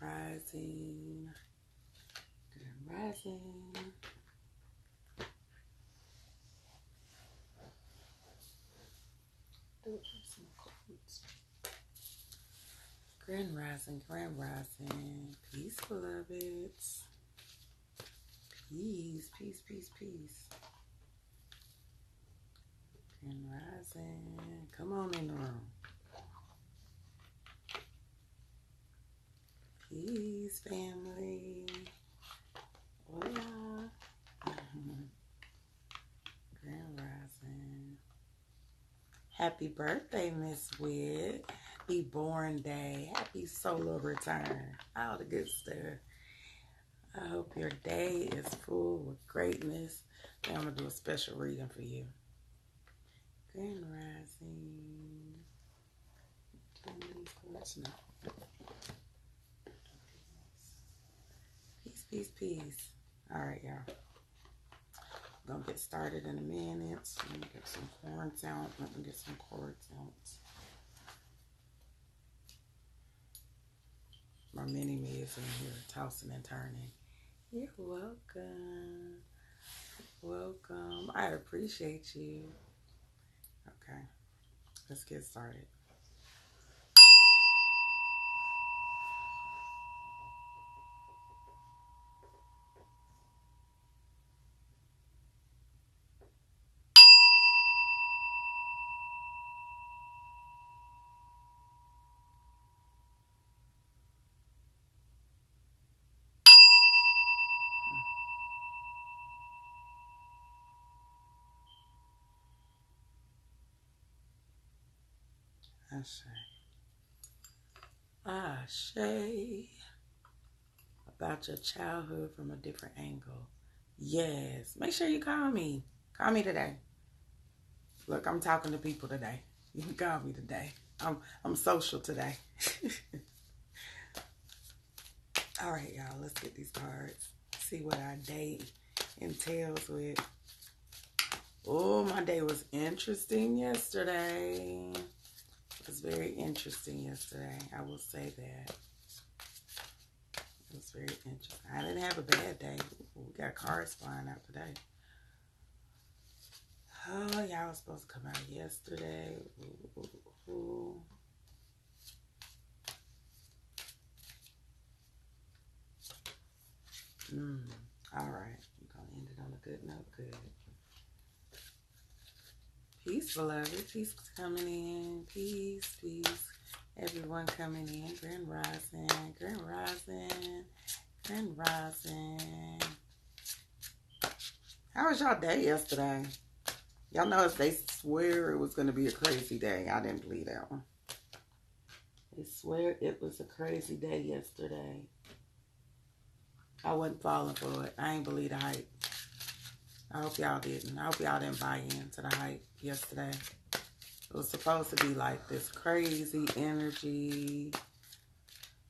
Rising. Grand Rising. Grand Rising, Grand Rising. Peace, beloveds. Peace, peace, peace, peace. Grand Rising. Come on in the room. Peace, family. Hola. Grand Rising. Happy birthday, Miss Wid. Happy born day. Happy solar return. All the good stuff. I hope your day is full with greatness. I'm going to do a special reading for you. Grand Rising. Peace, peace, peace. All right, y'all. I'm going to get started in a minute. Let me get some cords out. Let me get some cords out. My mini-me is in here tossing and turning. You're welcome. Welcome. I appreciate you. Okay. Let's get started. Ashe. About your childhood from a different angle. Yes. Make sure you call me. Call me today. Look, I'm talking to people today. You can call me today. I'm social today. All right, y'all. Let's get these cards. See what our day entails with. Oh, my day was interesting yesterday. It was very interesting yesterday. I will say that. It was very interesting. I didn't have a bad day. We got cards flying out today. Oh, y'all was supposed to come out yesterday. Ooh. All right. We're going to end it on a good note. Good. Peace, beloved. Peace coming in. Peace, peace. Everyone coming in. Grand Rising. Grand Rising. Grand Rising. How was y'all day yesterday? Y'all know they swear it was going to be a crazy day. I didn't believe that one. They swear it was a crazy day yesterday. I wasn't falling for it. I ain't believe the hype. I hope y'all didn't. I hope y'all didn't buy into the hype yesterday. It was supposed to be like this crazy energy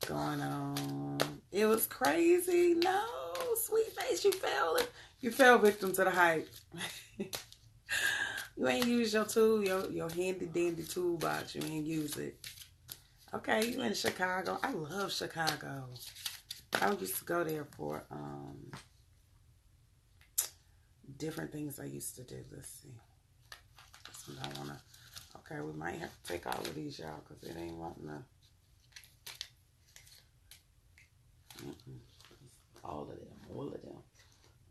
going on. It was crazy. No, sweet face, you fell victim to the hype. You ain't use your tool, your handy dandy toolbox. You ain't use it. Okay, you in Chicago. I love Chicago. I used to go there for different things I used to do. Let's see. I wanna. Okay, we might have to take all of these, y'all, because it ain't wanting to. All of them.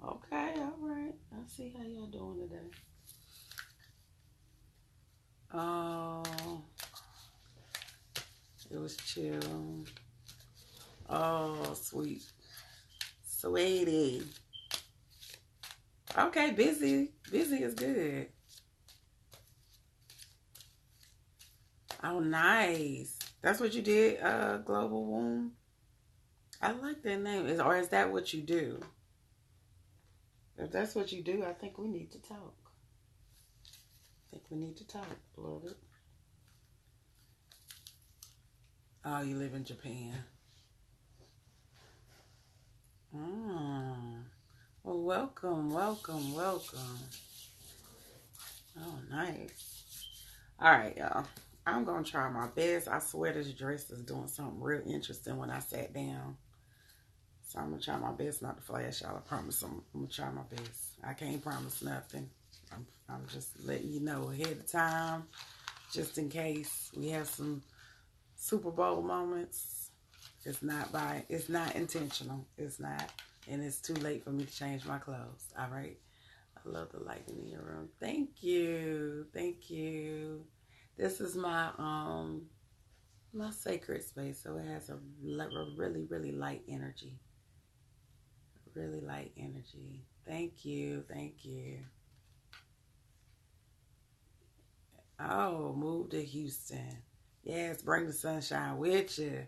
Okay, all right. I see how y'all doing today. Oh, it was chill. Oh, sweetie. Okay, busy. Busy is good. Oh, nice. That's what you did, Global Womb? I like that name. Or is that what you do? If that's what you do, I think we need to talk. Beloved. Oh, you live in Japan. Well, welcome. Oh, nice. All right, y'all. I'm going to try my best. I swear this dress is doing something real interesting when I sat down. So I'm going to try my best not to flash y'all. I promise I'm going to try my best. I can't promise nothing. I'm just letting you know ahead of time, just in case we have some Super Bowl moments. It's not intentional. It's not. And it's too late for me to change my clothes. All right. I love the lighting in your room. Thank you. Thank you. This is my my sacred space, so it has a really, really light energy. Really light energy. Thank you. Thank you. Oh, move to Houston. Yes, bring the sunshine with you.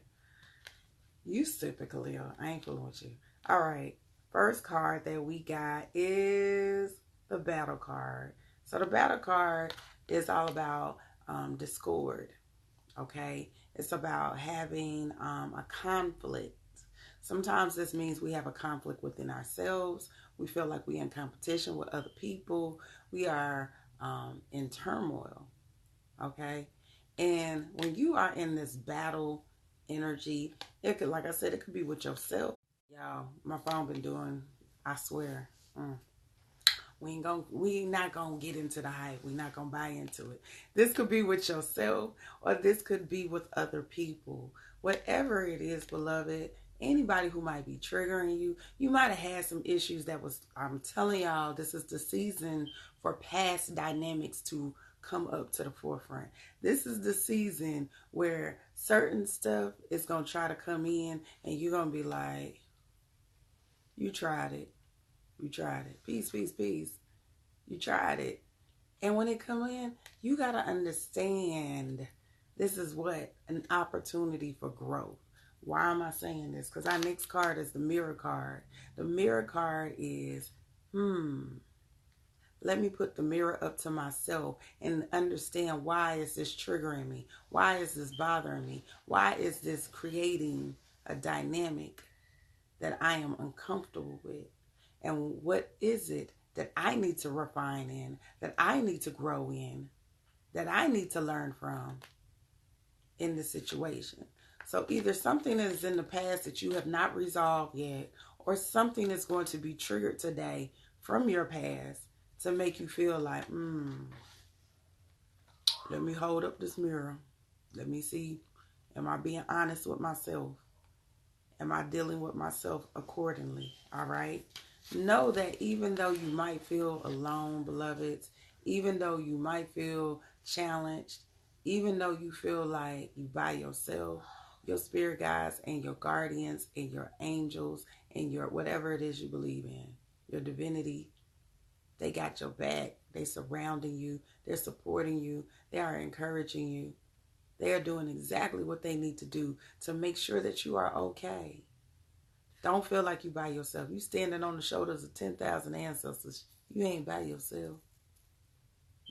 You stupid, Khalil. I ain't fooling with you. All right. First card that we got is the battle card. So the battle card is all about discord. Okay. It's about having a conflict. Sometimes this means we have a conflict within ourselves. We feel like we're in competition with other people. We are in turmoil. Okay. And when you are in this battle energy, it could, like I said, it could be with yourself. Y'all, my phone been doing, I swear. We not gonna get into the hype. We not gonna buy into it. This could be with yourself, or this could be with other people. Whatever it is, beloved, anybody who might be triggering you, you might have had some issues that was, I'm telling y'all, this is the season for past dynamics to come up to the forefront. This is the season where certain stuff is gonna try to come in and you're gonna be like, you tried it. You tried it. Peace, peace, peace. You tried it. And when it come in, you got to understand this is what? An opportunity for growth. Why am I saying this? Because our next card is the mirror card. The mirror card is, let me put the mirror up to myself and understand, why is this triggering me? Why is this bothering me? Why is this creating a dynamic that I am uncomfortable with? And what is it that I need to refine in, that I need to grow in, that I need to learn from in this situation? So either something is in the past that you have not resolved yet, or something is going to be triggered today from your past to make you feel like, let me hold up this mirror. Let me see, am I being honest with myself? Am I dealing with myself accordingly? All right. Know that even though you might feel alone, beloveds, even though you might feel challenged, even though you feel like you by yourself, your spirit guides and your guardians and your angels and your whatever it is you believe in, your divinity, they got your back. They surrounding you. They're supporting you. They are encouraging you. They are doing exactly what they need to do to make sure that you are okay. Don't feel like you by yourself. You standing on the shoulders of 10,000 ancestors. You ain't by yourself.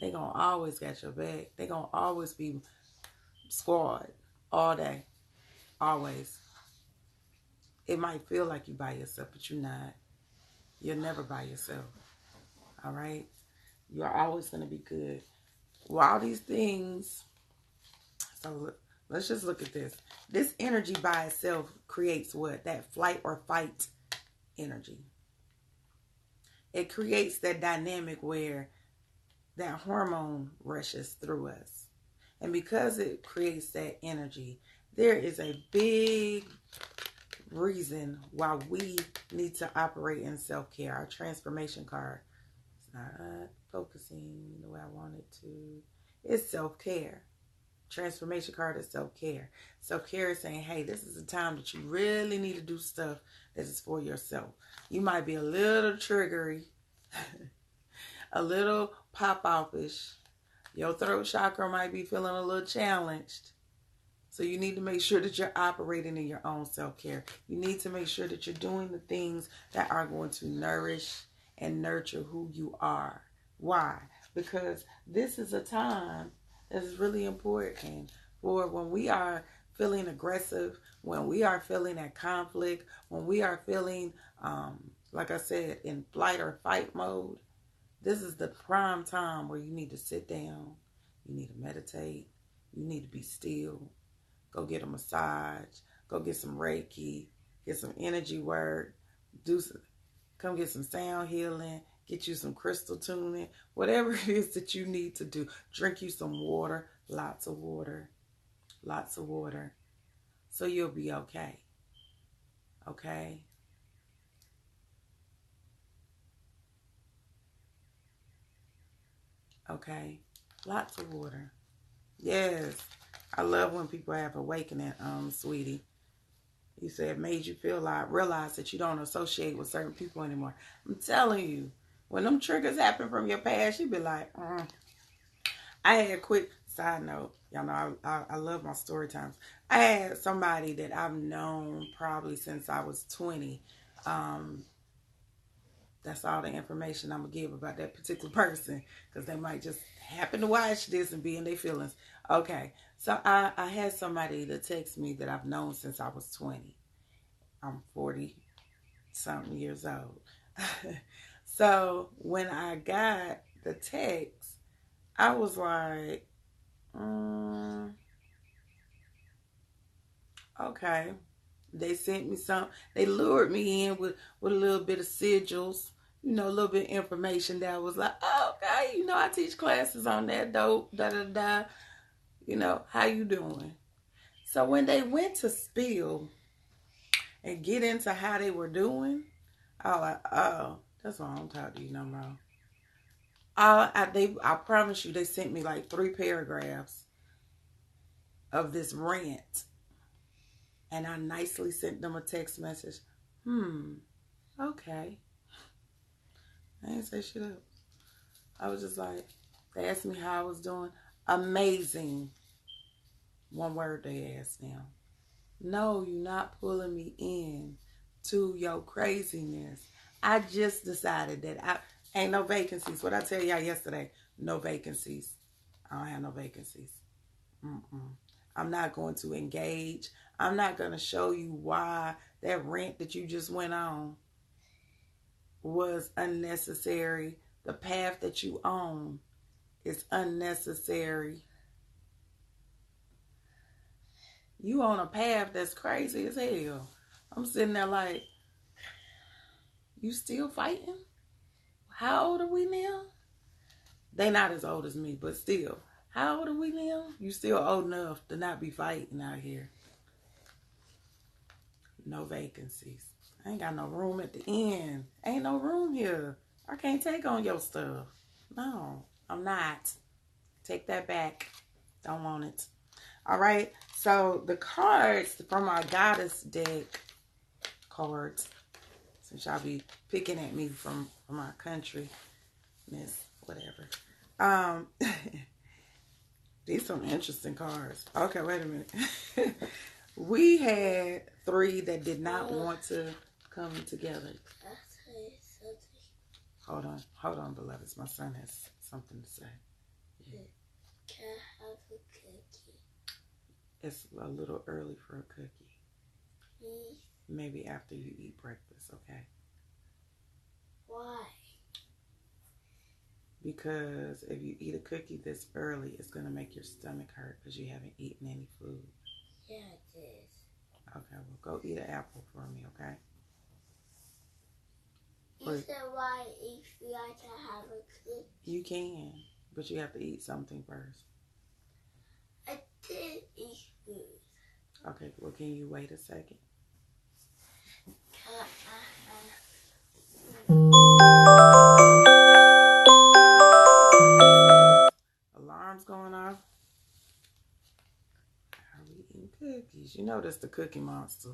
They gonna always got your back. They gonna always be squad all day. Always. It might feel like you by yourself, but you're not. You're never by yourself. All right? You're always gonna be good. Well, all these things. So let's just look at this. This energy by itself creates what? That flight or fight energy. It creates that dynamic where that hormone rushes through us. And because it creates that energy, there is a big reason why we need to operate in self-care. Our transformation card is not focusing the way I want it to. It's self-care. Transformation card is self-care. Self-care is saying, hey, this is a time that you really need to do stuff that is for yourself. You might be a little triggery, a little pop-offish. Your throat chakra might be feeling a little challenged. So you need to make sure that you're operating in your own self-care. You need to make sure that you're doing the things that are going to nourish and nurture who you are. Why? Because this is a time that is really important for when we are feeling aggressive, when we are feeling at conflict, when we are feeling, like I said, in flight or fight mode. This is the prime time where you need to sit down. You need to meditate. You need to be still. Go get a massage. Go get some Reiki. Get some energy work. Come get some sound healing. Get you some crystal tuning. Whatever it is that you need to do. Drink you some water. Lots of water. Lots of water. So you'll be okay. Okay? Okay? Lots of water. Yes. I love when people have awakening, sweetie. You said it made you realize that you don't associate with certain people anymore. I'm telling you, when them triggers happen from your past, you be like, I had a quick side note. Y'all know I love my story times. I had somebody that I've known probably since I was 20. That's all the information I'm going to give about that particular person, because they might just happen to watch this and be in their feelings. Okay, so I had somebody that text me that I've known since I was 20. I'm 40-something years old. So when I got the text, I was like, okay. They sent me some. They lured me in with a little bit of sigils, a little bit of information that was like, oh, okay, I teach classes on that dope, da-da-da. How you doing? So when they went to spill and get into how they were doing, I was like, oh, that's why I don't talk to you no more. I promise you, they sent me like 3 paragraphs of this rant. And I nicely sent them a text message. Okay. I didn't say shit else. I was just like, they asked me how I was doing. Amazing. One word they asked them. No, you're not pulling me in to your craziness. I just decided that I ain't no vacancies. What I tell y'all yesterday, no vacancies. I don't have no vacancies. I'm not going to engage. I'm not going to show you why that rant that you just went on was unnecessary. The path that you own is unnecessary. You on a path that's crazy as hell. I'm sitting there like, you still fighting? How old are we now? They not as old as me, but still. How old are we now? You still old enough to not be fighting out here. No vacancies. I ain't got no room at the end. Ain't no room here. I can't take on your stuff. No, I'm not. Take that back. Don't want it. All right. So the cards from our goddess deck cards, since y'all be picking at me from our country, miss, whatever. These some interesting cards. Okay, wait a minute. We had 3 that did not want to come together. Hold on, beloveds. My son has something to say. Yeah. Can I have a cookie? It's a little early for a cookie. Please? Maybe after you eat breakfast, okay? Why? Because if you eat a cookie this early, it's going to make your stomach hurt because you haven't eaten any food. Yeah, it is. Okay, well, go eat an apple for me, okay? You said why if you like to have a cookie? You can, but you have to eat something first. I did eat food. Okay, well, can you wait a second? Alarms going off. Are we eating cookies? You know that's the Cookie Monster.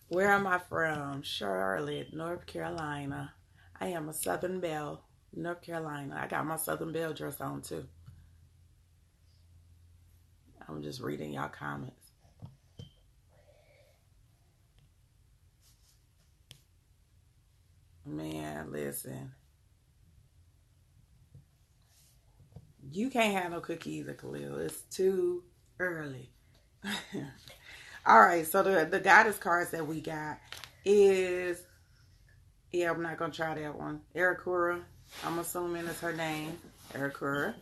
Where am I from? Charlotte, North Carolina. I am a Southern Belle, North Carolina. I got my Southern Belle dress on too. I'm just reading y'all comments. Man, listen. You can't have no cookie either, Khalil. It's too early. All right, so the goddess cards that we got is, yeah, I'm not going to try that one. Arakura. I'm assuming it's her name. Arakura.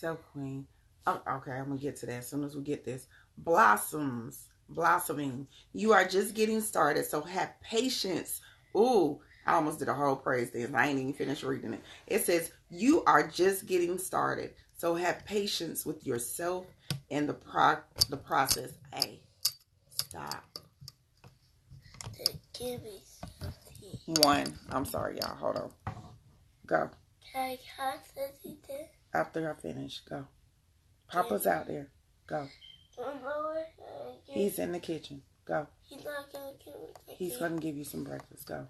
Self queen. Oh, okay, I'm gonna get to that as soon as we get this. Blossoms, blossoming. You are just getting started, so have patience. Ooh, I almost did a whole praise dance. I ain't even finished reading it. It says you are just getting started, so have patience with yourself and the process. Hey, stop. Give me something. One. I'm sorry, y'all. Hold on. Go. Can I have something there? After I finish, go. Papa's out there. Go. He's in the kitchen. Go. He's not going to give me something. He's going to give you some breakfast. Go.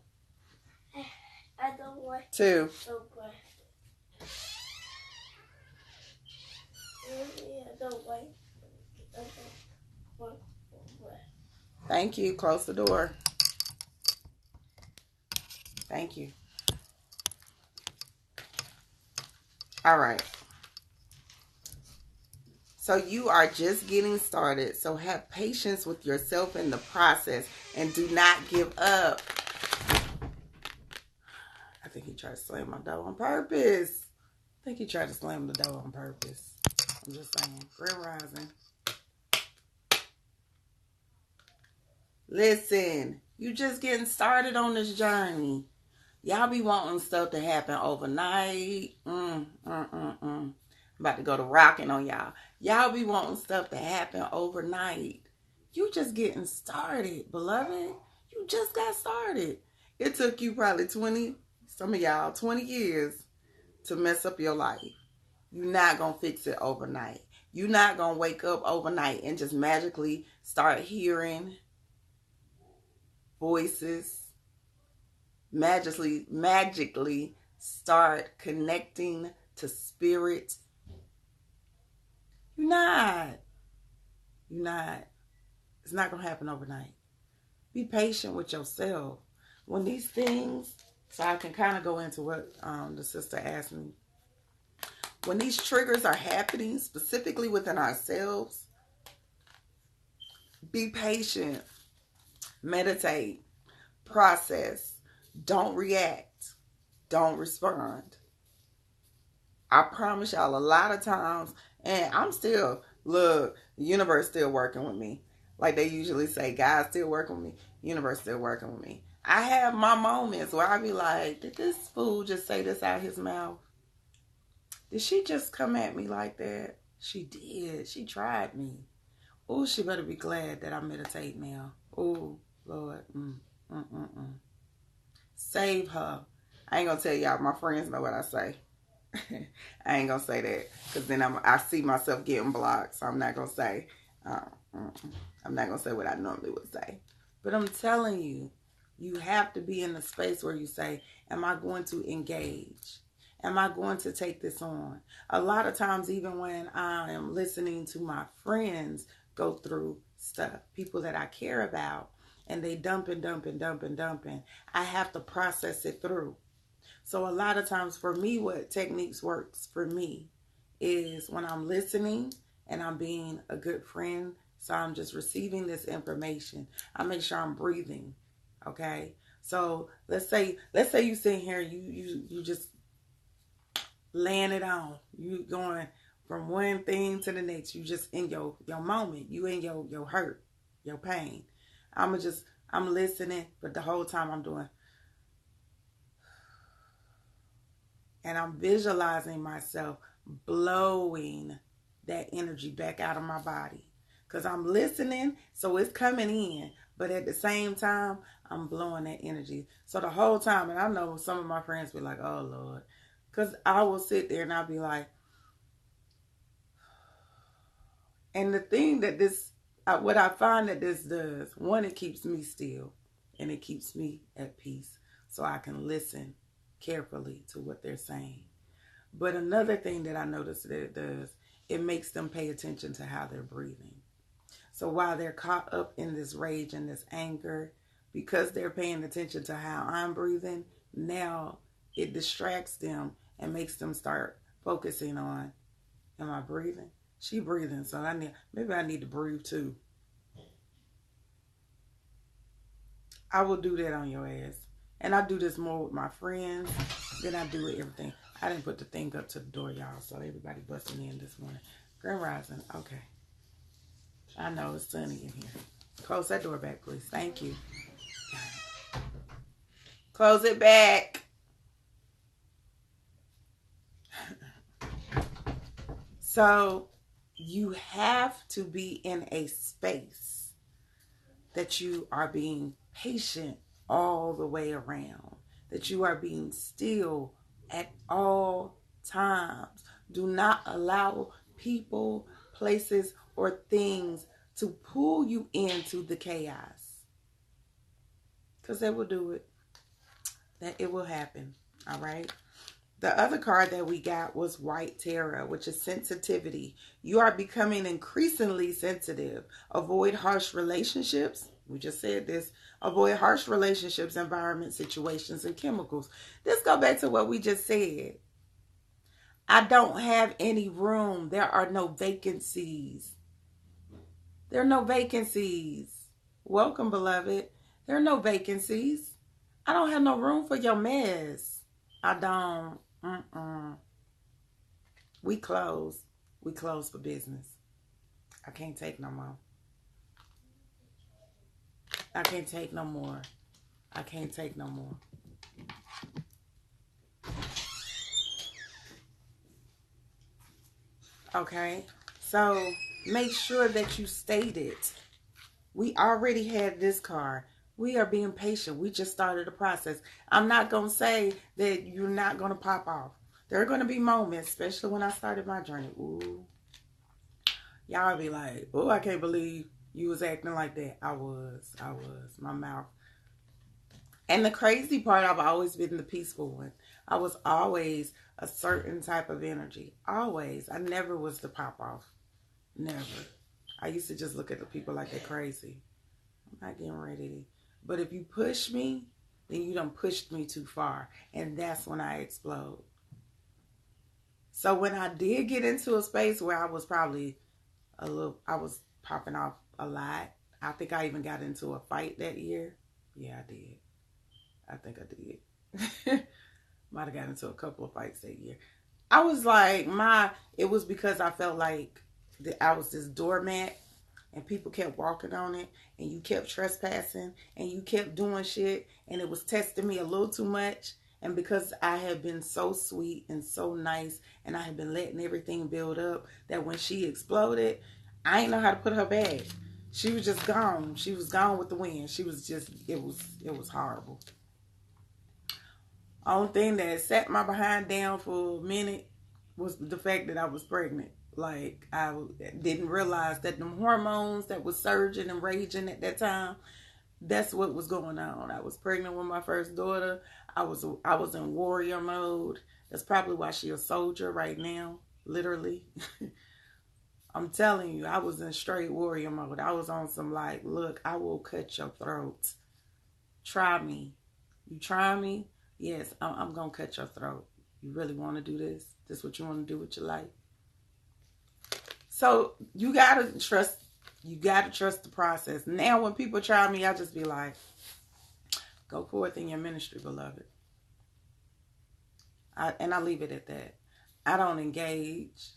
I don't want 2. no breakfast. I don't want breakfast. Thank you. Close the door. Thank you. All right. So you are just getting started. So have patience with yourself in the process and do not give up. I think he tried to slam my door on purpose. I think he tried to slam the door on purpose. I'm just saying. Grand rising. Listen, you just getting started on this journey. Y'all be wanting stuff to happen overnight. I'm about to go to rocking on y'all. Y'all be wanting stuff to happen overnight. You just getting started, beloved. You just got started. It took you probably 20, some of y'all, 20 years to mess up your life. You're not going to fix it overnight. You're not going to wake up overnight and just magically start hearing voices. Magically start connecting to spirit. You're not. It's not going to happen overnight. Be patient with yourself. When these things, so I can kind of go into what the sister asked me. When these triggers are happening, specifically within ourselves, be patient. Meditate. Process. Don't react. Don't respond. I promise y'all a lot of times, and I'm still, look, the universe still working with me. Like they usually say, God's still working with me. Universe still working with me. I have my moments where I be like, did this fool just say this out his mouth? Did she just come at me like that? She did. She tried me. Oh, she better be glad that I meditate now. Oh, Lord. Save her. I ain't gonna tell y'all. My friends know what I say. I ain't gonna say that because then I see myself getting blocked. So I'm not gonna say. I'm not gonna say what I normally would say. But I'm telling you, you have to be in a space where you say, "Am I going to engage? Am I going to take this on?" A lot of times, even when I am listening to my friends go through stuff, people that I care about, and they dumping, I have to process it through. So a lot of times for me, what techniques works for me is when I'm listening and I'm being a good friend. So I'm just receiving this information. I make sure I'm breathing. Okay. So let's say you sitting here, you just laying it on. You going from one thing to the next. You just in your moment. You in your hurt, your pain. I'm listening, but the whole time I'm doing. And I'm visualizing myself blowing that energy back out of my body. Because I'm listening, so it's coming in. But at the same time, I'm blowing that energy. So the whole time, and I know some of my friends be like, oh, Lord. Because I will sit there and I'll be like, and the thing that what I find that this does, one, it keeps me still. And it keeps me at peace. So I can listen carefully to what they're saying. But another thing that I noticed that it does, it makes them pay attention to how they're breathing. So while they're caught up in this rage and this anger, because they're paying attention to how I'm breathing, now it distracts them and makes them start focusing on, am I breathing? She breathing, so maybe I need to breathe too. I will do that on your ass. And I do this more with my friends than I do with everything. I didn't put the thing up to the door, y'all, so everybody busting in this morning. Grand Rising. Okay. I know it's sunny in here. Close that door back, please. Thank you. Close it back. So you have to be in a space that you are being patient all the way around, that you are being still at all times. Do not allow people, places, or things to pull you into the chaos, because they will do it. That it will happen. All right. The other card that we got was White Tarot, which is sensitivity. You are becoming increasingly sensitive. Avoid harsh relationships. We just said this. Avoid harsh relationships, environment, situations, and chemicals. This go back to what we just said. I don't have any room. There are no vacancies. There are no vacancies. Welcome, beloved. There are no vacancies. I don't have no room for your mess. I don't. We close. We close for business. I can't take no more. I can't take no more. I can't take no more. Okay? So make sure that you state it. We already had this card. We are being patient. We just started the process. I'm not going to say that you're not going to pop off. There are going to be moments, especially when I started my journey. Ooh. Y'all be like, oh, I can't believe you was acting like that. I was. My mouth. And the crazy part, I've always been the peaceful one. I was always a certain type of energy. Always. I never was the pop off. Never. I used to just look at the people like they're crazy. I'm not getting ready to. But if you push me, then you done pushed me too far. And that's when I explode. So when I did get into a space where I was probably I was popping off a lot. I think I even got into a fight that year. Yeah, I did. I think I did. Might have got into a couple of fights that year. I was like, it was because I felt like I was this doormat. And people kept walking on it, and you kept trespassing, and you kept doing shit, and it was testing me a little too much. And because I had been so sweet and so nice, and I had been letting everything build up, that when she exploded, I didn't know how to put her back. She was just gone. She was gone with the wind. She was just, it was horrible. Only thing that sat my behind down for a minute was the fact that I was pregnant. Like, I didn't realize that them hormones that was surging and raging at that time, that's what was going on. I was pregnant with my first daughter. I was in warrior mode. That's probably why she's a soldier right now, literally. I'm telling you, I was in straight warrior mode. I was on some like, look, I will cut your throat. Try me. You try me? Yes, I'm going to cut your throat. You really want to do this? This is what you want to do with your life? So you gotta trust the process. Now when people try me, I just be like, go forth in your ministry, beloved. And I leave it at that. I don't engage.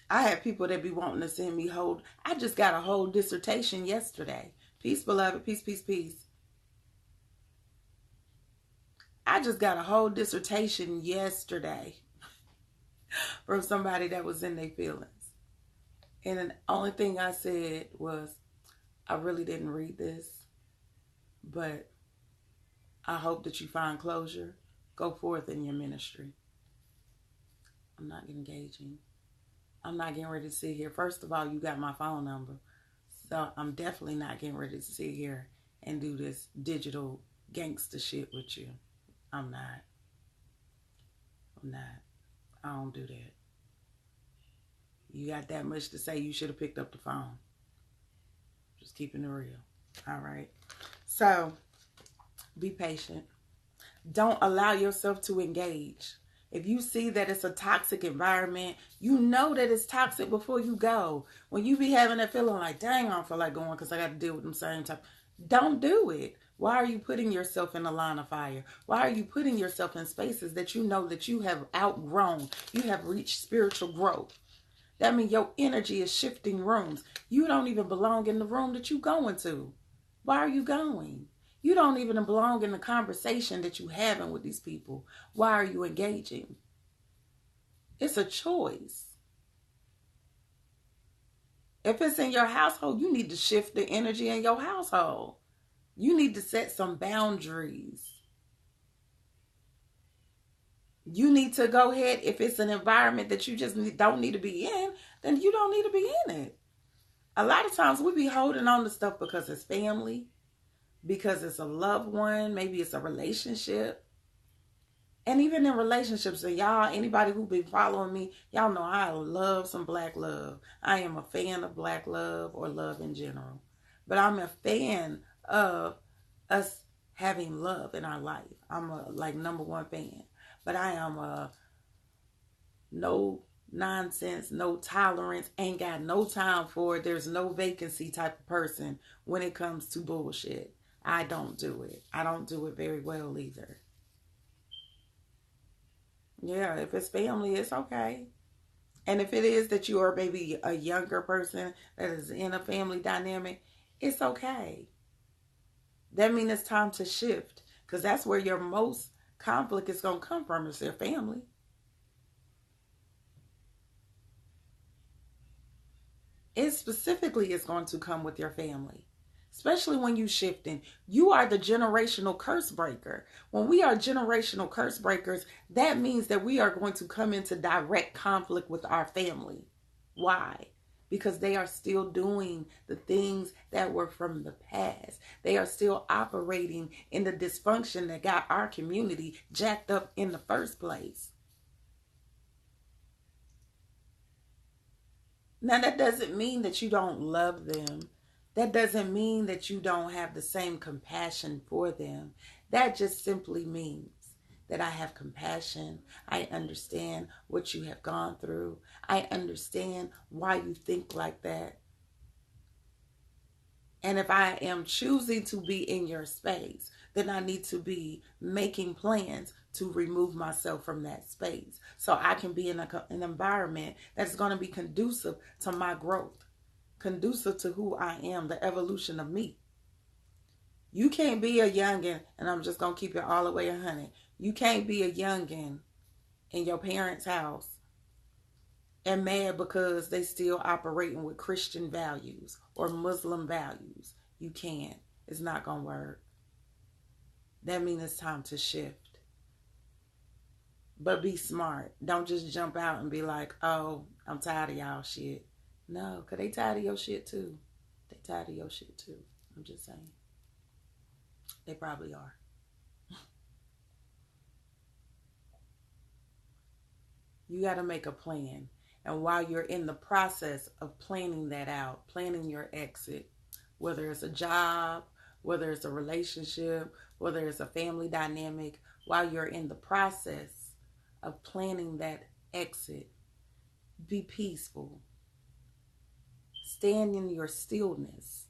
I have people that be wanting to send me I just got a whole dissertation yesterday. Peace, beloved, peace, peace, peace. I just got a whole dissertation yesterday from somebody that was in their feelings. And the only thing I said was, I really didn't read this, but I hope that you find closure. Go forth in your ministry. I'm not engaging. I'm not getting ready to sit here. First of all, you got my phone number. So I'm definitely not getting ready to sit here and do this digital gangster shit with you. I'm not. I don't do that. You got that much to say, you should have picked up the phone. Just keeping it real. All right. So, be patient. Don't allow yourself to engage. If you see that it's a toxic environment, you know that it's toxic before you go. When you be having that feeling like, dang, I don't feel like going because I got to deal with them same type. Don't do it. Why are you putting yourself in a line of fire? Why are you putting yourself in spaces that you know that you have outgrown? You have reached spiritual growth. That means your energy is shifting rooms. You don't even belong in the room that you're going to. Why are you going? You don't even belong in the conversation that you're having with these people. Why are you engaging? It's a choice. If it's in your household, you need to shift the energy in your household. You need to set some boundaries. You need to go ahead. If it's an environment that you just don't need to be in, then you don't need to be in it. A lot of times we be holding on to stuff because it's family, because it's a loved one, maybe it's a relationship. And even in relationships, and y'all, anybody who been following me, y'all know I love some black love. I am a fan of black love or love in general. But I'm a fan of us having love in our life. I'm a number one fan. But I am a no nonsense, no tolerance, ain't got no time for it. There's no vacancy type of person when it comes to bullshit. I don't do it. I don't do it very well either. Yeah, if it's family, it's okay. And if it is that you are maybe a younger person that is in a family dynamic, it's okay. That means it's time to shift, because that's where your most conflict is going to come from, is their family. It specifically is going to come with your family. Especially when you shifting. You are the generational curse breaker. When we are generational curse breakers, that means that we are going to come into direct conflict with our family. Why? Because they are still doing the things that were from the past. They are still operating in the dysfunction that got our community jacked up in the first place. Now, that doesn't mean that you don't love them. That doesn't mean that you don't have the same compassion for them. That just simply means that I have compassion. I understand what you have gone through. I understand why you think like that. And if I am choosing to be in your space, then I need to be making plans to remove myself from that space so I can be in an environment that's going to be conducive to my growth, conducive to who I am, the evolution of me. You can't be a youngin', and I'm just going to keep it all the way 100. You can't be a youngin' in your parents' house and mad because they still operating with Christian values or Muslim values. You can't. It's not going to work. That means it's time to shift. But be smart. Don't just jump out and be like, oh, I'm tired of y'all shit. No, because they tired of your shit too. They tired of your shit too. I'm just saying. They probably are. You got to make a plan. And while you're in the process of planning that out, planning your exit, whether it's a job, whether it's a relationship, whether it's a family dynamic, while you're in the process of planning that exit, be peaceful. Stand in your stillness.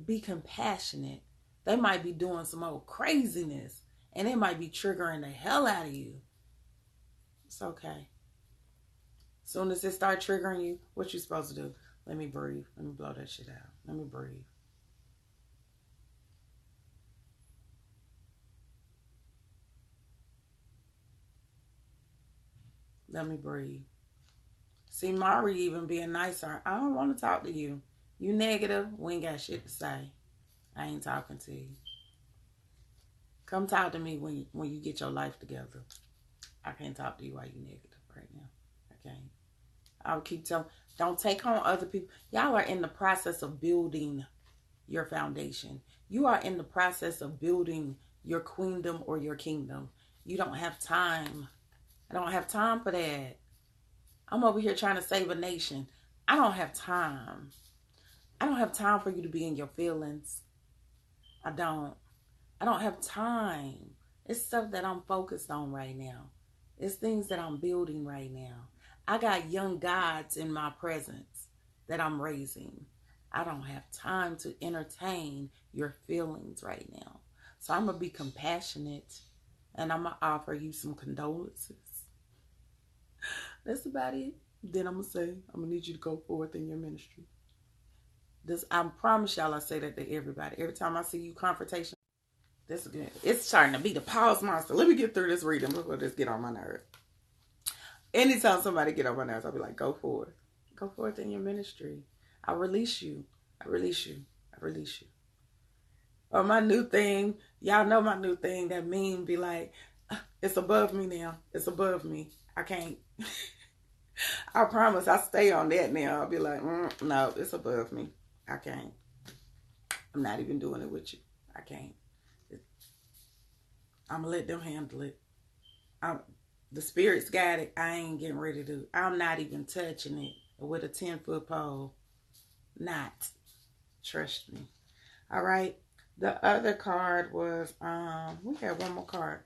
Be compassionate. They might be doing some old craziness, and it might be triggering the hell out of you. It's okay. As soon as it start triggering you, what you supposed to do? Let me breathe. Let me blow that shit out. Let me breathe. Let me breathe. See, Mari even being nicer. I don't want to talk to you. You negative. We ain't got shit to say. I ain't talking to you. Come talk to me when you get your life together. I can't talk to you while you negative right now. I can't. I'll keep telling. Don't take on other people. Y'all are in the process of building your foundation. You are in the process of building your queendom or your kingdom. You don't have time. I don't have time for that. I'm over here trying to save a nation. I don't have time. I don't have time for you to be in your feelings. I don't have time. It's stuff that I'm focused on right now. It's things that I'm building right now. I got young gods in my presence that I'm raising. I don't have time to entertain your feelings right now. So I'm going to be compassionate and I'm going to offer you some condolences. That's about it. Then I'm going to say, I'm going to need you to go forth in your ministry. I promise y'all I say that to everybody. Every time I see you confrontation, that's good. It's starting to be the pause monster. Let me get through this reading before this get on my nerves. Anytime somebody get on my nerves, I'll be like, go forth. Go forth in your ministry. I release you. I release you. I release you. Or my new thing, y'all know my new thing, that meme be like, it's above me now. It's above me. I can't. I promise I stay on that now. I'll be like, no, it's above me. I can't. I'm not even doing it with you. I can't. I'm going to let them handle it. The spirits got it. I ain't getting ready to. I'm not even touching it with a 10-foot pole. Not. Trust me. All right. The other card was, we had one more card.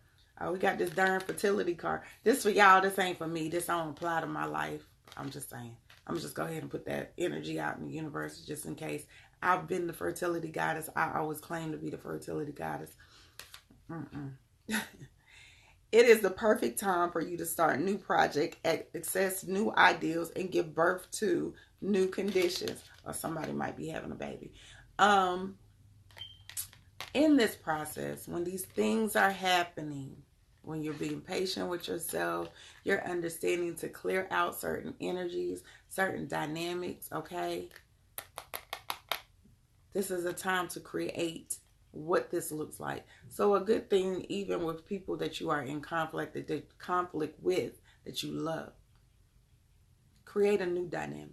We got this darn fertility card. This for y'all. This ain't for me. This don't apply to my life. I'm just saying. I'm just go ahead and put that energy out in the universe just in case. I've been the fertility goddess. I always claim to be the fertility goddess. It is the perfect time for you to start a new project, access new ideals, and give birth to new conditions. Or somebody might be having a baby. In this process, when these things are happening, when you're being patient with yourself, you're understanding to clear out certain energies, certain dynamics, okay? This is a time to create what this looks like. So a good thing, even with people that you are in conflict with, that you love, create a new dynamic.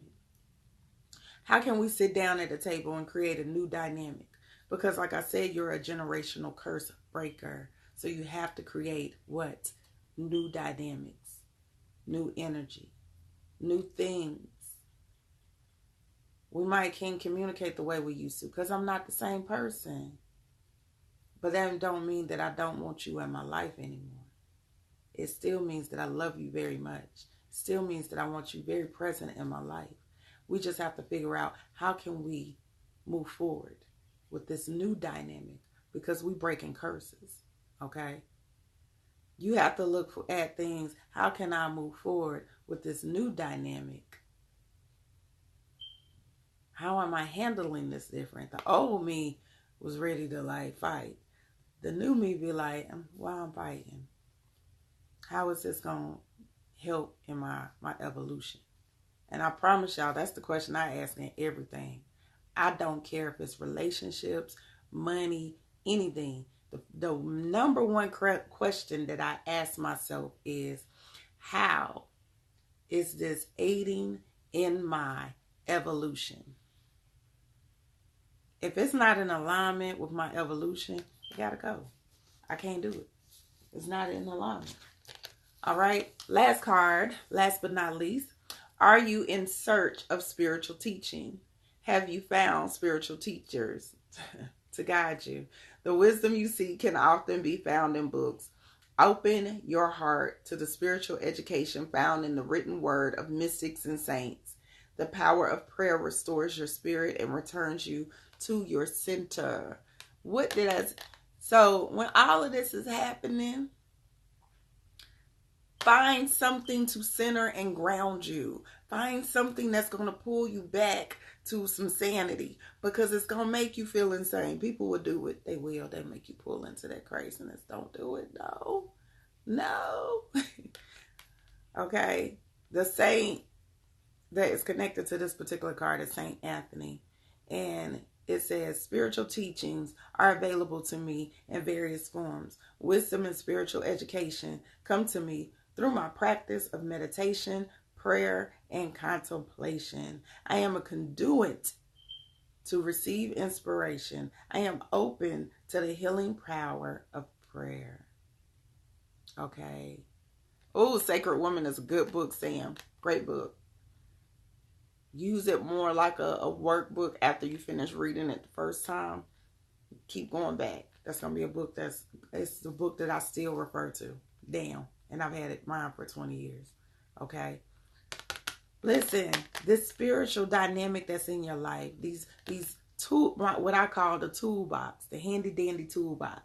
How can we sit down at a table and create a new dynamic? Because like I said, you're a generational curse breaker. So you have to create what? New dynamics, new energy, new things. We might can't communicate the way we used to because I'm not the same person. But that don't mean that I don't want you in my life anymore. It still means that I love you very much. It still means that I want you very present in my life. We just have to figure out how can we move forward with this new dynamic because we breaking curses, okay? You have to look at things. How can I move forward with this new dynamic? How am I handling this different? The old me was ready to like fight. The new me be like, why I'm fighting? How is this going to help in my evolution? And I promise y'all, that's the question I ask in everything. I don't care if it's relationships, money, anything. The number one question that I ask myself is, how is this aiding in my evolution? If it's not in alignment with my evolution, it gotta go. I can't do it. It's not in alignment. All right. Last card, last but not least. Are you in search of spiritual teaching? Have you found spiritual teachers to guide you? The wisdom you seek can often be found in books. Open your heart to the spiritual education found in the written word of mystics and saints. The power of prayer restores your spirit and returns you to your center. So when all of this is happening, find something to center and ground you. Find something that's going to pull you back to some sanity because it's going to make you feel insane. People will do it. They will. They make you pull into that craziness. Don't do it. No. Okay. The saint that is connected to this particular card is Saint Anthony. And it says, spiritual teachings are available to me in various forms. Wisdom and spiritual education come to me through my practice of meditation, prayer, and contemplation. I am a conduit to receive inspiration. I am open to the healing power of prayer. Okay. Oh, Sacred Woman is a good book, Sam. Great book. Use it more like a workbook after you finish reading it the first time. Keep going back. That's going to be a book it's the book that I still refer to. Damn. And I've had mine for 20 years. Okay. Listen, this spiritual dynamic that's in your life, these tool, what I call the toolbox, the handy dandy toolbox.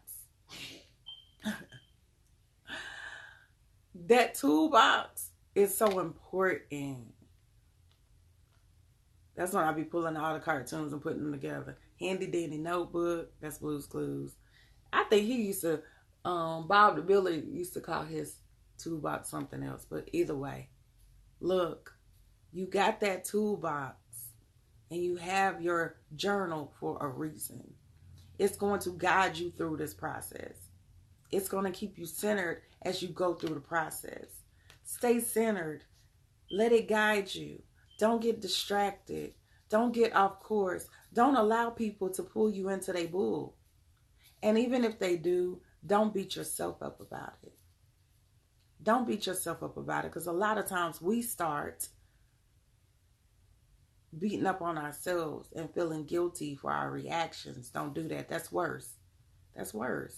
That toolbox is so important. That's when I be pulling all the cartoons and putting them together. Handy dandy notebook, that's Blue's Clues. I think he used to, Bob the Builder used to call his toolbox something else. But either way, look, you got that toolbox and you have your journal for a reason. It's going to guide you through this process. It's going to keep you centered as you go through the process. Stay centered. Let it guide you. Don't get distracted. Don't get off course. Don't allow people to pull you into their bull. And even if they do, don't beat yourself up about it. Don't beat yourself up about it, because a lot of times we start beating up on ourselves and feeling guilty for our reactions. Don't do that. That's worse. That's worse.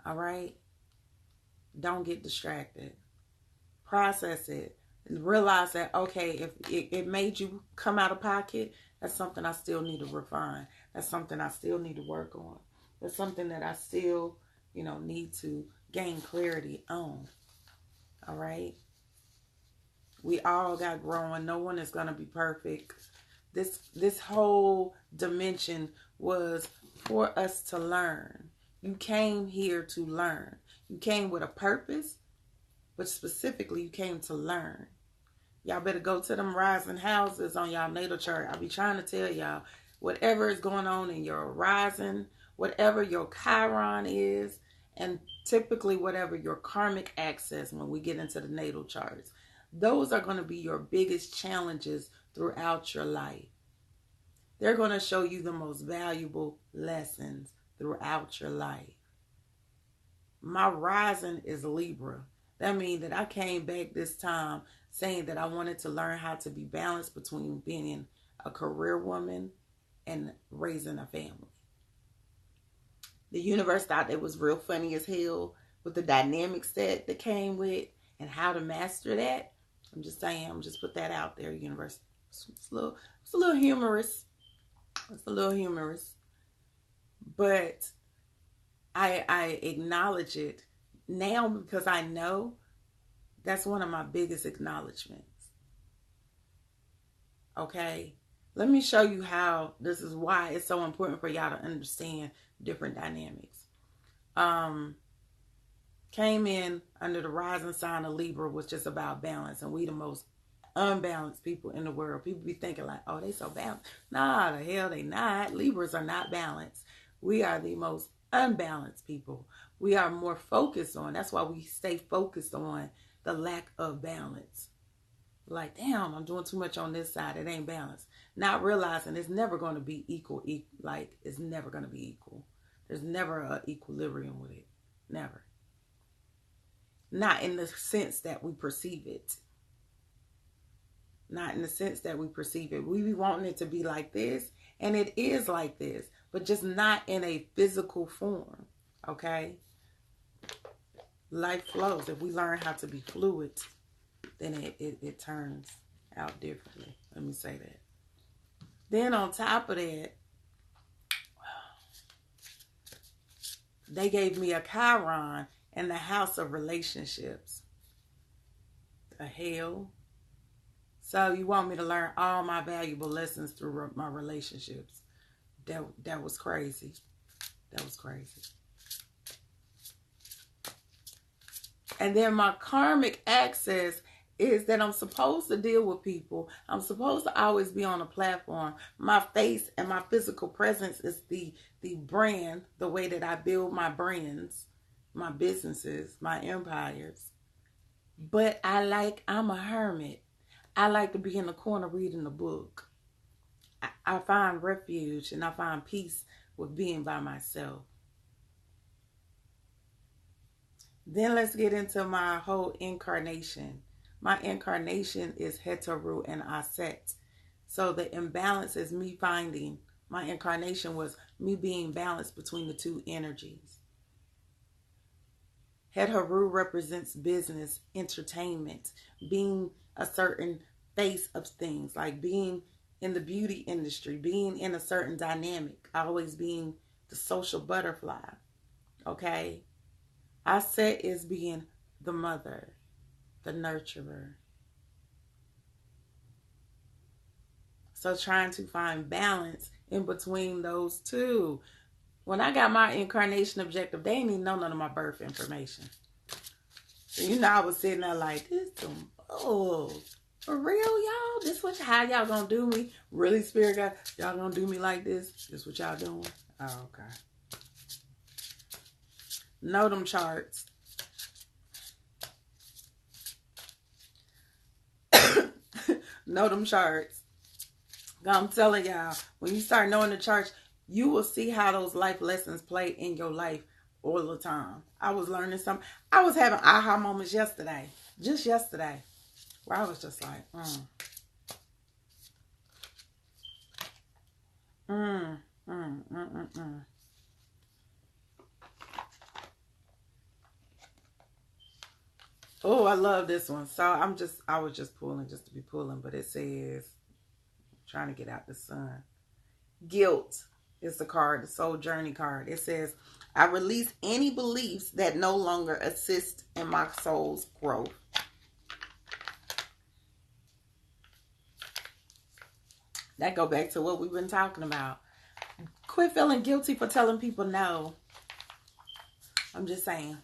All right? Don't get distracted. Process it. Realize that, okay, if it made you come out of pocket, that's something I still need to refine. That's something I still need to work on. That's something that I still, need to gain clarity on. All right? We all got growing. No one is going to be perfect. This whole dimension was for us to learn. You came here to learn. You came with a purpose, but specifically you came to learn. Y'all better go to them rising houses on y'all natal chart. I'll be trying to tell y'all, whatever is going on in your rising, whatever your Chiron is, and typically whatever your karmic access when we get into the natal charts, those are going to be your biggest challenges throughout your life. They're going to show you the most valuable lessons throughout your life. My rising is Libra. That means that I came back this time saying that I wanted to learn how to be balanced between being a career woman and raising a family. The universe thought it was real funny as hell with the dynamics that came with and how to master that. I'm just saying, I'm just put that out there, universe. It's a little humorous. It's a little humorous. But I acknowledge it now because I know that's one of my biggest acknowledgments. Okay? Let me show you how this is why it's so important for y'all to understand different dynamics. Came in under the rising sign of Libra, was just about balance, and we the most unbalanced people in the world. People be thinking like, oh, they so balanced. Nah, the hell they not. Libras are not balanced. We are the most unbalanced people. We are more focused on, that's why we stay focused on the lack of balance. Like, damn, I'm doing too much on this side. It ain't balanced. Not realizing it's never going to be equal. Like, it's never going to be equal. There's never an equilibrium with it. Never. Not in the sense that we perceive it. Not in the sense that we perceive it. We be wanting it to be like this, and it is like this, but just not in a physical form. Okay? Life flows. If we learn how to be fluid, then it turns out differently. Let me say that. Then on top of that, they gave me a Chiron in the house of relationships. The hell? So you want me to learn all my valuable lessons through my relationships. That was crazy. That was crazy. And then my karmic access is that I'm supposed to deal with people. I'm supposed to always be on a platform. My face and my physical presence is the brand, the way that I build my brands, my businesses, my empires. But I'm a hermit. I like to be in the corner reading a book. I find refuge and I find peace with being by myself. Then let's get into my whole incarnation. My incarnation is Heteru and Aset. So the imbalance is me finding, my incarnation was me being balanced between the two energies. Heteru represents business, entertainment, being a certain face of things, like being in the beauty industry, being in a certain dynamic, always being the social butterfly. Okay? I set is being the mother, the nurturer. So trying to find balance in between those two. When I got my incarnation objective, they didn't even know none of my birth information. So, I was sitting there like, this some for real, y'all? This how y'all gonna do me? Really, Spirit God? Y'all gonna do me like this? This what y'all doing? Oh, okay. Know them charts. Know them charts. I'm telling y'all, when you start knowing the charts, you will see how those life lessons play in your life all the time. I was learning something. I was having aha moments yesterday. Just yesterday. Where I was just like, Oh, I love this one. So I was just pulling just to be pulling, but it says, trying to get out the sun. Guilt is the card, the soul journey card. It says, I release any beliefs that no longer assist in my soul's growth. That go back to what we've been talking about. Quit feeling guilty for telling people no. I'm just saying.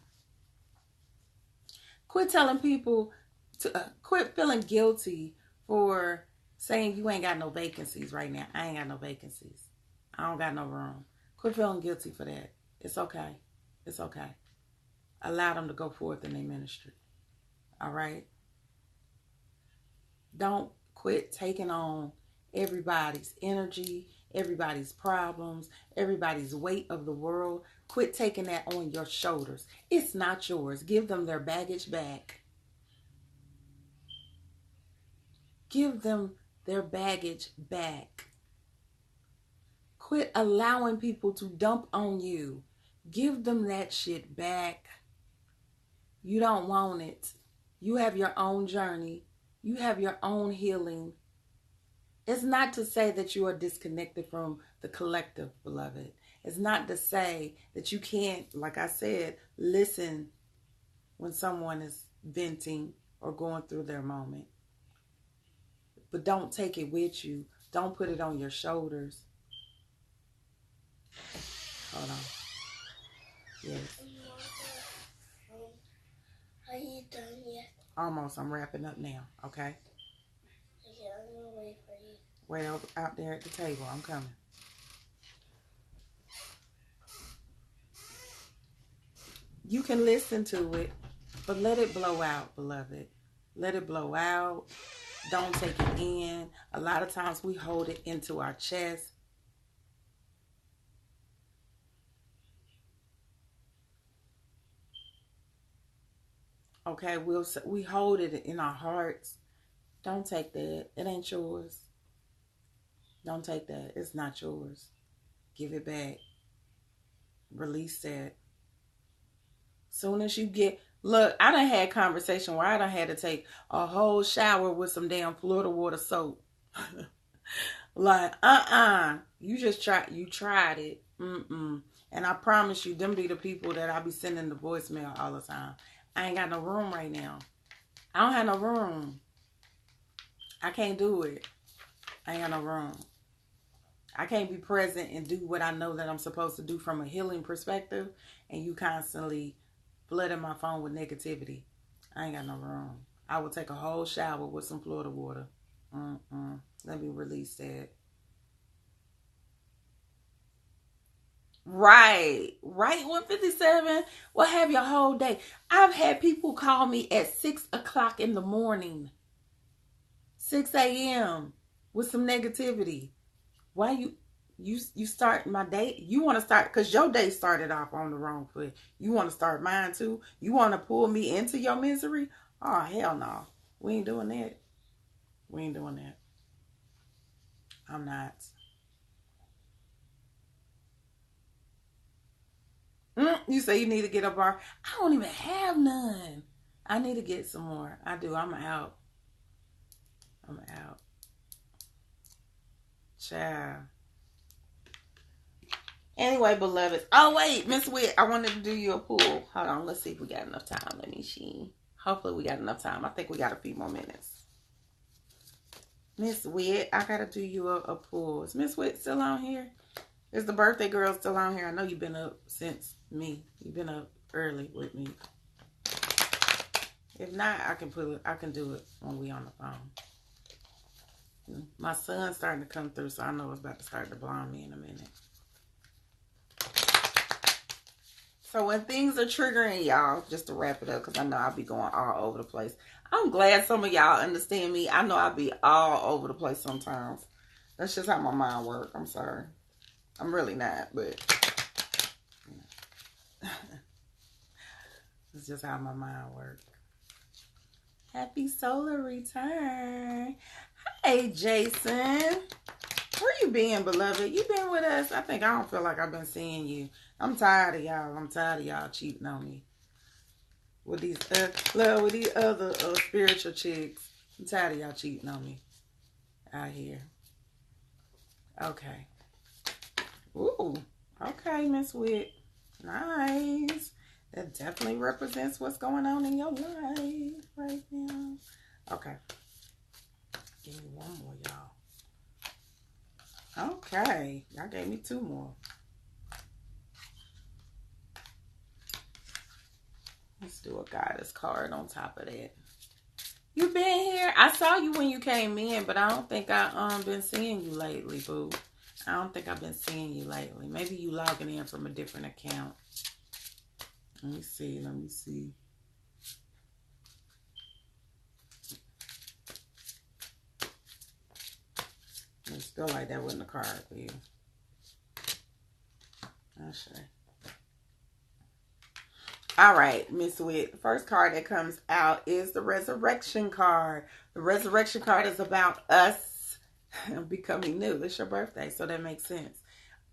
Quit telling people to quit feeling guilty for saying you ain't got no vacancies right now. I ain't got no vacancies. I don't got no room. Quit feeling guilty for that. It's okay. It's okay. Allow them to go forth in their ministry. All right? Don't quit taking on everybody's energy, everybody's problems, everybody's weight of the world. Quit taking that on your shoulders. It's not yours. Give them their baggage back. Give them their baggage back. Quit allowing people to dump on you. Give them that shit back. You don't want it. You have your own journey. You have your own healing. It's not to say that you are disconnected from the collective, beloved. It's not to say that you can't, like I said, listen when someone is venting or going through their moment. But don't take it with you. Don't put it on your shoulders. Hold on. Yes. Are you done yet? Almost. I'm wrapping up now. Okay? Okay, I'm going to wait for you. Wait out there at the table. I'm coming. You can listen to it, but let it blow out, beloved. Let it blow out. Don't take it in. A lot of times we hold it into our chest. Okay, we hold it in our hearts. Don't take that. It ain't yours. Don't take that. It's not yours. Give it back. Release that. Soon as you get... Look, I done had conversation where I done had to take a whole shower with some damn Florida water soap. Like, you tried it. And I promise you, them be the people that I be sending the voicemail all the time. I ain't got no room right now. I don't have no room. I can't do it. I ain't got no room. I can't be present and do what I know that I'm supposed to do from a healing perspective, and you constantly flooding my phone with negativity. I ain't got no room. I will take a whole shower with some Florida water. Let me release that. Right, 157. Well, have your whole day. I've had people call me at 6 o'clock in the morning, 6 a.m. with some negativity. Why you start my day? You want to start because your day started off on the wrong foot. You want to start mine too? You want to pull me into your misery? Oh, hell no. We ain't doing that. We ain't doing that. I'm not. You say you need to get a bar. I don't even have none. I need to get some more. I do. I'm out. I'm out. Ciao. Anyway, beloveds. Oh, wait, Miss Witt, I wanted to do you a pull. Hold on, let's see if we got enough time. Let me see. Hopefully we got enough time. I think we got a few more minutes. Miss Witt, I got to do you a pull. Is Miss Witt still on here? Is the birthday girl still on here? I know you've been up since me. You've been up early with me. If not, I can do it when we on the phone. My son's starting to come through, so I know it's about to start to blind me in a minute. So when things are triggering y'all, just to wrap it up, because I know I'll be going all over the place. I'm glad some of y'all understand me. I know I'll be all over the place sometimes. That's just how my mind works. I'm sorry. I'm really not, but it's just how my mind works. Happy solar return. Hey, Jason. Where you been, beloved? You been with us? I don't feel like I've been seeing you. I'm tired of y'all. I'm tired of y'all cheating on me. With these other spiritual chicks. I'm tired of y'all cheating on me. Out here. Okay. Ooh. Okay, Miss Witt. Nice. That definitely represents what's going on in your life right now. Okay. Give me one more, y'all. Okay. Y'all gave me two more. Let's do a goddess card on top of that. You been here? I saw you when you came in, but I don't think I been seeing you lately, boo. I don't think I've been seeing you lately. Maybe you logging in from a different account. Let me see. It's still like that wasn't a card for you. I'll show you. All right, Miss Witt. The first card that comes out is the Resurrection card. The Resurrection card is about us becoming new. It's your birthday, so that makes sense.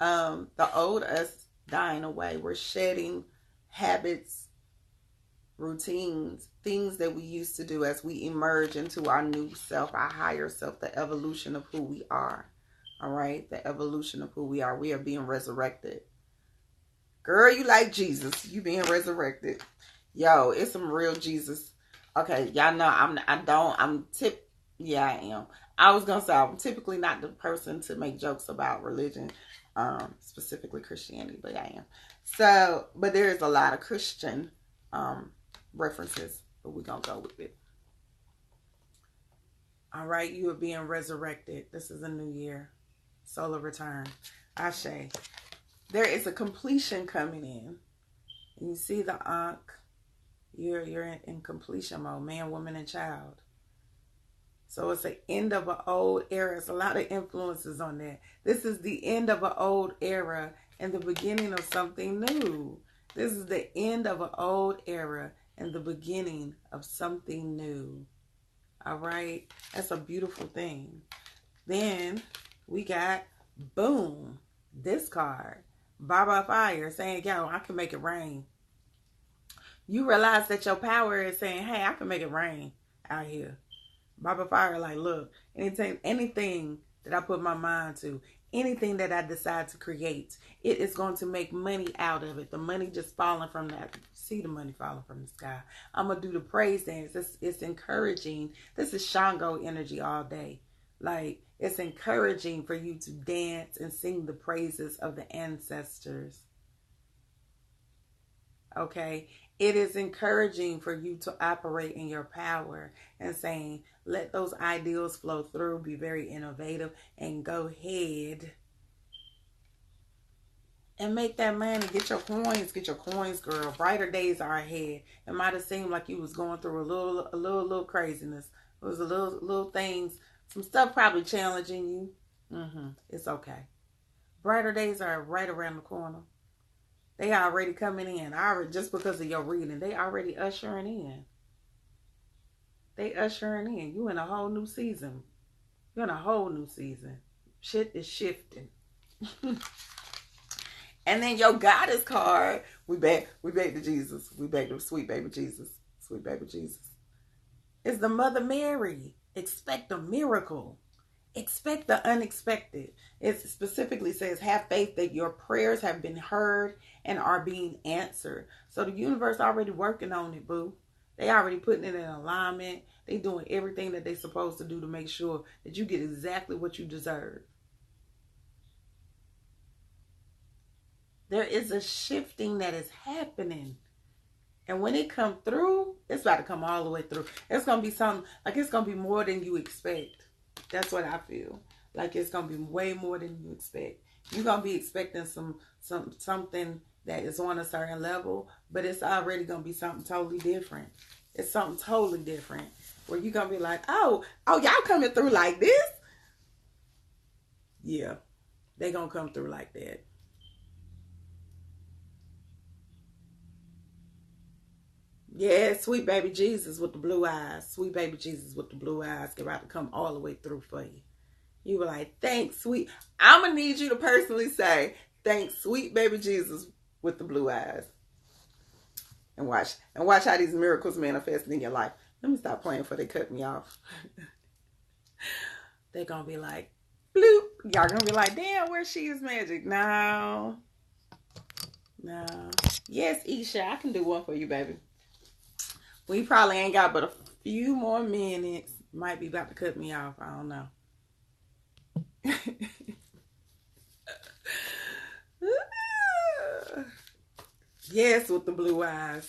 The old us dying away. We're shedding habits, routines, things that we used to do as we emerge into our new self, our higher self, the evolution of who we are. All right, the evolution of who we are. We are being resurrected. Girl, you like Jesus. You being resurrected. Yo, it's some real Jesus. Okay, y'all know I am. I am. I was going to say, I'm typically not the person to make jokes about religion, specifically Christianity, but I am. So, but there is a lot of Christian references, but we're going to go with it. All right, you are being resurrected. This is a new year. Solar return. Ashe. There is a completion coming in. And you see the Ankh. You're in completion mode. Man, woman, and child. So it's the end of an old era. It's a lot of influences on that. This is the end of an old era and the beginning of something new. This is the end of an old era and the beginning of something new. All right? That's a beautiful thing. Then we got, boom, this card. Baba Fire saying, yo, I can make it rain. You realize that your power is saying, hey, I can make it rain out here. Baba Fire, like, look, anything that I put my mind to, anything that I decide to create, it is going to make money out of it. The money just falling from that. See the money falling from the sky. I'm going to do the praise dance. It's encouraging. This is Shango energy all day. Like, it's encouraging for you to dance and sing the praises of the ancestors. Okay? It is encouraging for you to operate in your power and saying, let those ideals flow through, be very innovative, and go ahead and make that money. Get your coins, girl. Brighter days are ahead. It might have seemed like you was going through a little craziness. It was a little things, some stuff probably challenging you. It's okay. Brighter days are right around the corner. They already coming in. Just because of your reading, they already ushering in. They ushering in. You in a whole new season. You're in a whole new season. Shit is shifting. And then your goddess card. We back to Jesus. We back to sweet baby Jesus. Sweet baby Jesus. It's the Mother Mary. Expect a miracle. Expect the unexpected. It specifically says, have faith that your prayers have been heard and are being answered. So the universe already working on it, boo. They already putting it in alignment. They doing everything that they supposed to do to make sure that you get exactly what you deserve. There is a shifting that is happening. And when it come through, it's about to come all the way through. It's going to be something, like it's going to be more than you expect. That's what I feel. Like it's going to be way more than you expect. You're going to be expecting something that is on a certain level, but it's already going to be something totally different. It's something totally different. Where you're going to be like, oh, y'all coming through like this? Yeah, they going to come through like that. Yeah, sweet baby Jesus with the blue eyes. Sweet baby Jesus with the blue eyes. Get about to come all the way through for you. You were like, thanks, sweet. I'm going to need you to personally say, thanks, sweet baby Jesus with the blue eyes. And watch how these miracles manifest in your life. Let me stop playing before they cut me off. They're going to be like, bloop. Y'all going to be like, damn, where she is magic? No. Yes, Isha, I can do one for you, baby. We probably ain't got but a few more minutes. Might be about to cut me off. I don't know. Yes, with the blue eyes.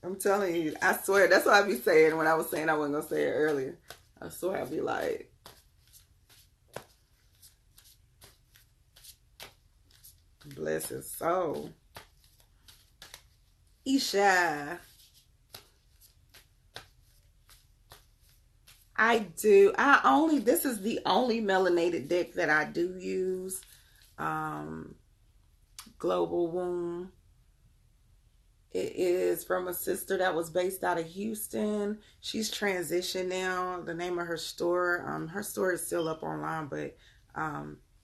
I'm telling you. I swear. That's what I be saying when I was saying I wasn't going to say it earlier. I swear I'd be like, bless his soul. Isha. I do. This is the only melanated deck that I do use. Global Womb. It is from a sister that was based out of Houston. She's transitioned now. The name of her store is still up online, but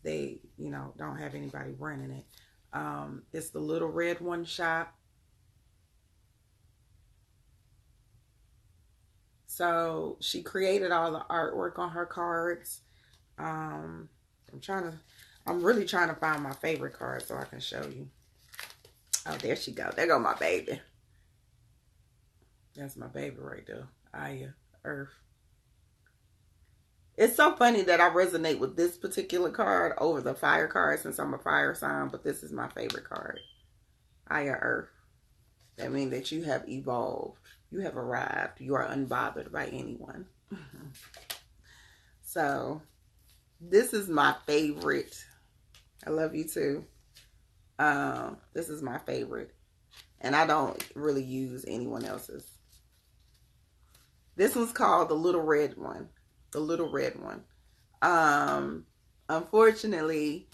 they, don't have anybody running it. It's the Little Red One shop. So she created all the artwork on her cards. I'm really trying to find my favorite card so I can show you. Oh, there she go. There go my baby. That's my baby right there. Aya, Earth. It's so funny that I resonate with this particular card over the fire card since I'm a fire sign, but this is my favorite card. Aya, Earth. That means that you have evolved. You have arrived. You are unbothered by anyone. So, this is my favorite. I love you too. This is my favorite. And I don't really use anyone else's. This one's called the Little Red One. The Little Red One. Unfortunately,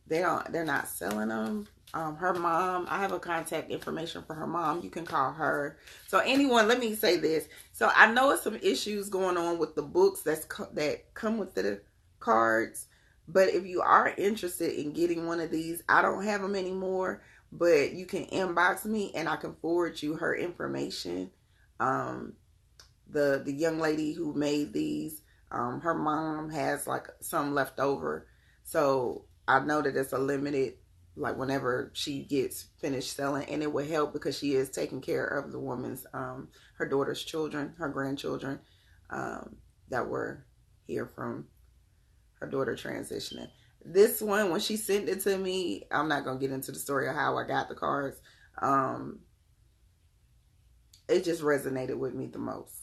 they're not selling them. Her mom, I have a contact information for her mom. You can call her. So anyone, let me say this. So I know it's some issues going on with the books that come with the cards. But if you are interested in getting one of these, I don't have them anymore. But you can inbox me and I can forward you her information. The young lady who made these, her mom has like some left over. So I know that it's a limited, like whenever she gets finished selling, and it will help because she is taking care of the woman's, her daughter's children, her grandchildren, that were here from her daughter transitioning. This one, when she sent it to me, I'm not going to get into the story of how I got the cards. It just resonated with me the most.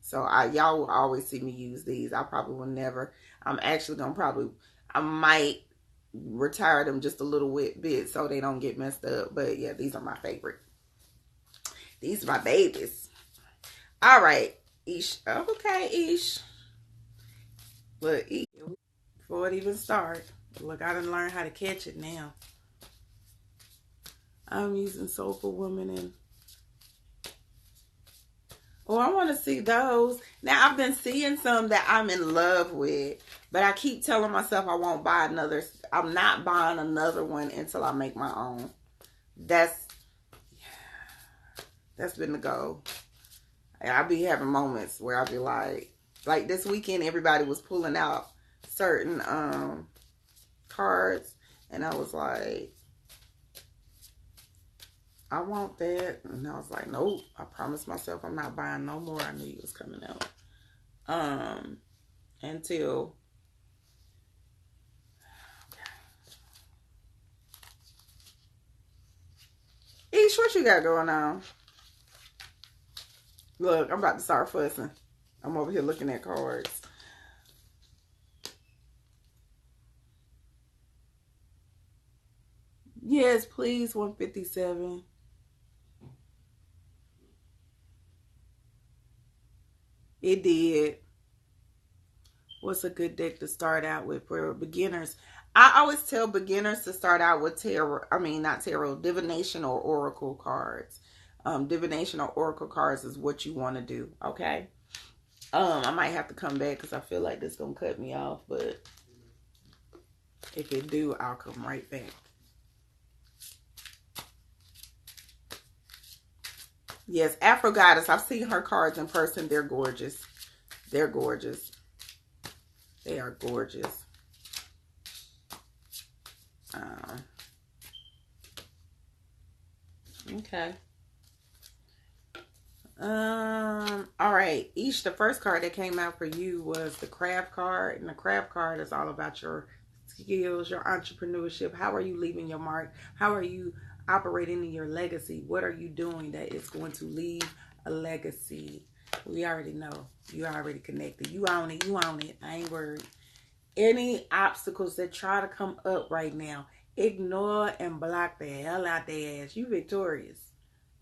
So y'all will always see me use these. I probably will never. I'm actually going to I might retire them just a little bit so they don't get messed up. But yeah, these are my favorite. These are my babies. All right, Ish. Okay, Ish. Look, Ish. Before it even starts. Look, I done learned how to catch it now. I'm using Soulful Woman and... Oh, I want to see those. Now, I've been seeing some that I'm in love with. But I keep telling myself I won't buy another. I'm not buying another one until I make my own. That's been the goal. I'll be having moments where I'll be like, Like this weekend, everybody was pulling out certain cards, and I was like, I want that. And I was like, nope. I promised myself I'm not buying no more. I knew it was coming out. Until Ish, what you got going on? Look, I'm about to start fussing. I'm over here looking at cards. Yes, please, 157. It did. What's a good deck to start out with for beginners? I always tell beginners to start out with tarot. I mean, not tarot, divination or oracle cards. Divination or oracle cards is what you want to do. Okay. I might have to come back because I feel like this is gonna cut me off, but if it do, I'll come right back. Yes, Afro Goddess. I've seen her cards in person. They're gorgeous. They're gorgeous. They are gorgeous. Okay. All right. Each, the first card that came out for you was the craft card. And the craft card is all about your skills, your entrepreneurship. How are you leaving your mark? How are you operating in your legacy? What are you doing that is going to leave a legacy? We already know. You already connected. You own it. You own it. I ain't worried. Any obstacles that try to come up right now, ignore and block the hell out their ass. You victorious.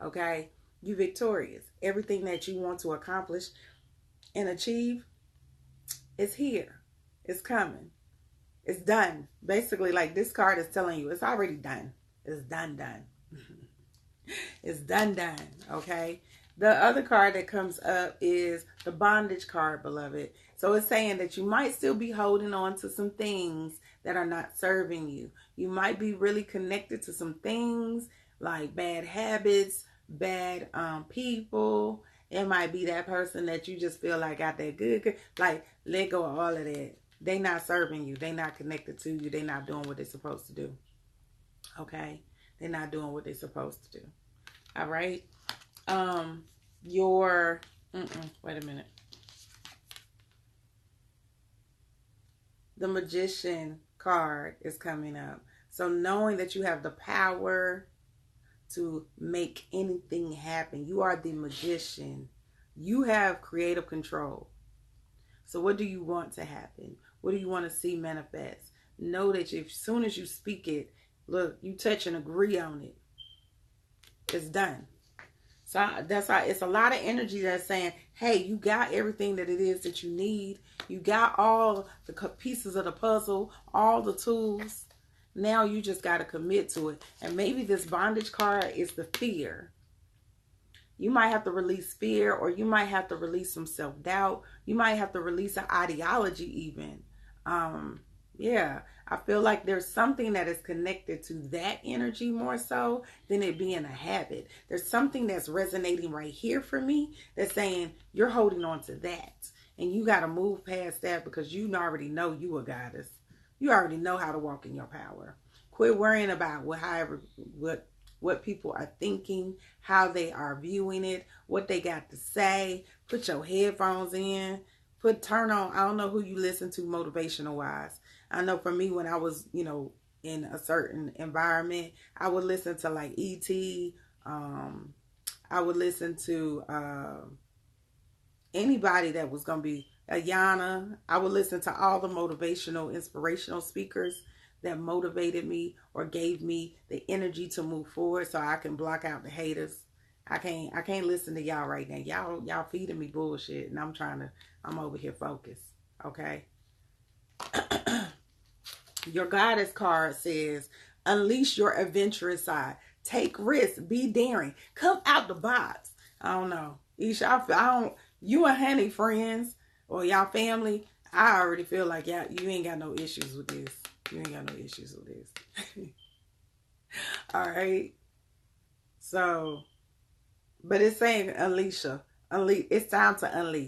Okay? You victorious. Everything that you want to accomplish and achieve is here. It's coming. It's done. Basically, like this card is telling you, it's already done. It's done. It's done. Okay? The other card that comes up is the bondage card, beloved. So it's saying that you might still be holding on to some things that are not serving you. You might be really connected to some things like bad habits, bad people. It might be that person that you just feel like got that good. Like, let go of all of that. They not serving you. They not connected to you. They not doing what they're supposed to do. Okay? They're not doing what they're supposed to do. All right? Wait a minute. The Magician card is coming up. So knowing that you have the power to make anything happen. You are the magician. You have creative control. So what do you want to happen? What do you want to see manifest? Know that as soon as you speak it, look, you touch and agree on it. It's done. So that's why it's a lot of energy that's saying, hey, you got everything that it is that you need. You got all the pieces of the puzzle, all the tools. Now you just got to commit to it. And maybe this bondage card is the fear. You might have to release fear, or you might have to release some self-doubt. You might have to release an ideology even. Yeah, I feel like there's something that is connected to that energy more so than it being a habit. There's something that's resonating right here for me that's saying you're holding on to that. And you got to move past that because you already know you a goddess. You already know how to walk in your power. Quit worrying about what people are thinking, how they are viewing it, what they got to say. Put your headphones in. Turn on. I don't know who you listen to motivational wise. I know for me, when I was, in a certain environment, I would listen to like E.T. I would listen to anybody that was going to be Ayana. I would listen to all the motivational, inspirational speakers that motivated me or gave me the energy to move forward so I can block out the haters. I can't listen to y'all right now. Y'all feeding me bullshit, and I'm over here focused. Okay. Your goddess card says, unleash your adventurous side. Take risks. Be daring. Come out the box. I don't know. You and Honey friends or y'all family, I already feel like you ain't got no issues with this. You ain't got no issues with this. All right. So, but it's saying Alicia. It's time to unleash.